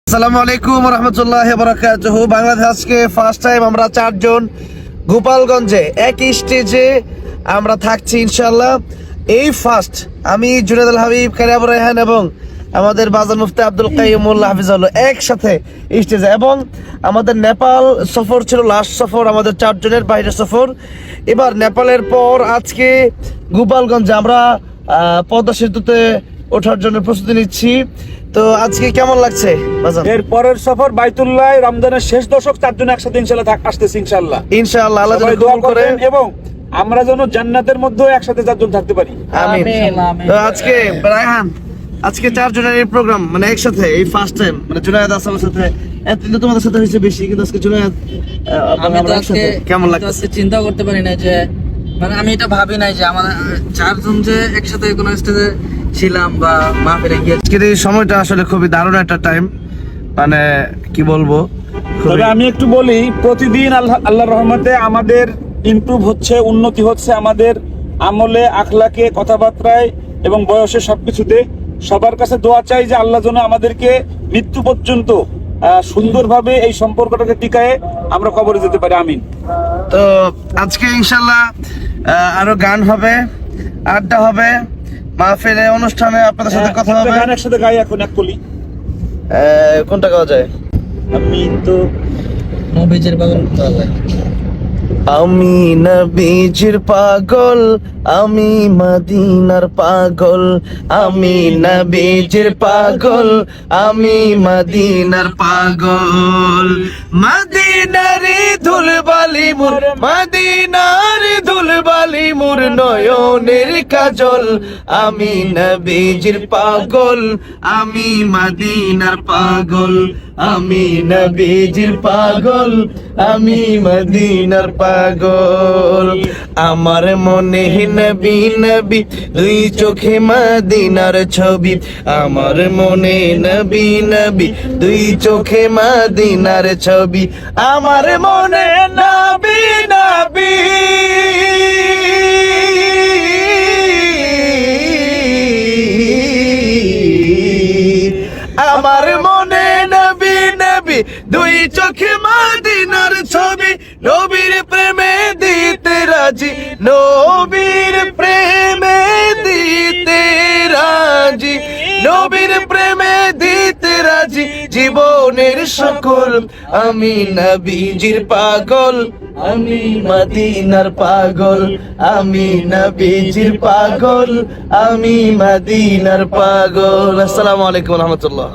আসসালামু আলাইকুম রহমতুল্লাহ বারাকাতুহু। বাংলাদেশ আজকে ফার্স্ট টাইম আমরা 4 জন গোপালগঞ্জে একই স্টেজে আমরা থাকছি ইনশাআল্লাহ। এই ফার্স্ট আমি জুনায়েদ আল হাবিব, কারি আবু রায়হান এবং আমাদের বাজার মুফতি আব্দুল কাইয়ুমুল্লাহ হাফিজাহুল্লাহ একসাথে স্টেজে। এবং আমাদের নেপাল সফর ছিল লাস্ট সফর, আমাদের 4 জনের বাইরে সফর। এবার নেপালের পর আজকে গোপালগঞ্জে আমরা পদ্মা সেতুতে ওঠার জন্য প্রস্তুতি নিচ্ছি। তো আজকে কেমন লাগছে বাজান? এর পরের সফর বাইতুল্লাহ, রমজানের শেষ দশক 4 জন একসাথে ইনশাআল্লাহ আসতেছি ইনশাআল্লাহ। ইনশাআল্লাহ আল্লাহ সবাই যেন দোয়া কবুল করে করেন এবং আমরা যেন জান্নাতের মধ্যে একসাথে 4 জন থাকতে পারি। আমিন। তো আজকে রায়হান, আজকে 4 জনের এই প্রোগ্রাম মানে একসাথে এই ফার্স্ট টাইম, মানে জুনায়েদ আসলামের সাথে, এতদিন তো তোমাদের সাথে হয়েছে বেশি, কিন্তু আজকে জুনায়েদ আমি তো আজকে কেমন লাগছে? আজকে চিন্তা করতে পারি না যে, মানে আমি এটা ভাবি নাই যে আমাদের 4 জন যে একসাথে কোনো স্টেজে ছিলাম বা মাহফিলে গিয়ে। আজকের এই সময়টা আসলে খুবই দারুণ একটা টাইম, মানে কি বলবো। তবে আমি একটু বলি, প্রতিদিন আল্লাহর রহমতে আমাদের ইমপ্রুভ হচ্ছে, উন্নতি হচ্ছে আমাদের আমলে, আখলাকে, কথাবার্তায় এবং বয়সে সবকিছুতে। সবার কাছে দোয়া চাই যে আল্লাহ যেন আমাদেরকে মৃত্যু পর্যন্ত সুন্দরভাবে এই সম্পর্কটাকে টিকায়ে আমরা কবরে যেতে পারি। আমিন। তো আজকে ইনশাল্লাহ আরো গান হবে, আড্ডা হবে, মাহফিলে অনুষ্ঠানে আপনাদের সাথে কথা হবে। গান একসাথে গাই এখন এক কলি। কোনটা গাওয়া যায়? আমি তো নবীজের পাগল আল্লাহ। আমি নবীজির পাগল, আমি মদিনার পাগল, আমি নবীজির পাগল, আমি মদিনার পাগল। মদিনার ধুলবালি মোর, মদিনার ধুলবালি মোর নয়নের কাজল। আমি নবীজির পাগল, আমি মদিনার পাগল, আমি নবীজির পাগল, আমি মদিনার পাগল। আমার মনে নবী নবী, দুই চোখে মদিনার ছবি। আমার মনে নবী নবী, দুই চোখে মদিনার ছবি। আমার মনে নবী নবী, আমার মনে নবী নবী, দুই চোখে মদিনার ছবি। নবীর প্রেমে দিতে রাজি, নবীর প্রেমে দিতে রাজি, নবীর প্রেমে দিতে রাজি জীবনের সকল। আমি নবীজির পাগল, আমি মদিনার পাগল, আমি নবীজির পাগল, আমি মদিনার পাগল। আসসালামু আলাইকুম রহমতুল্লাহ।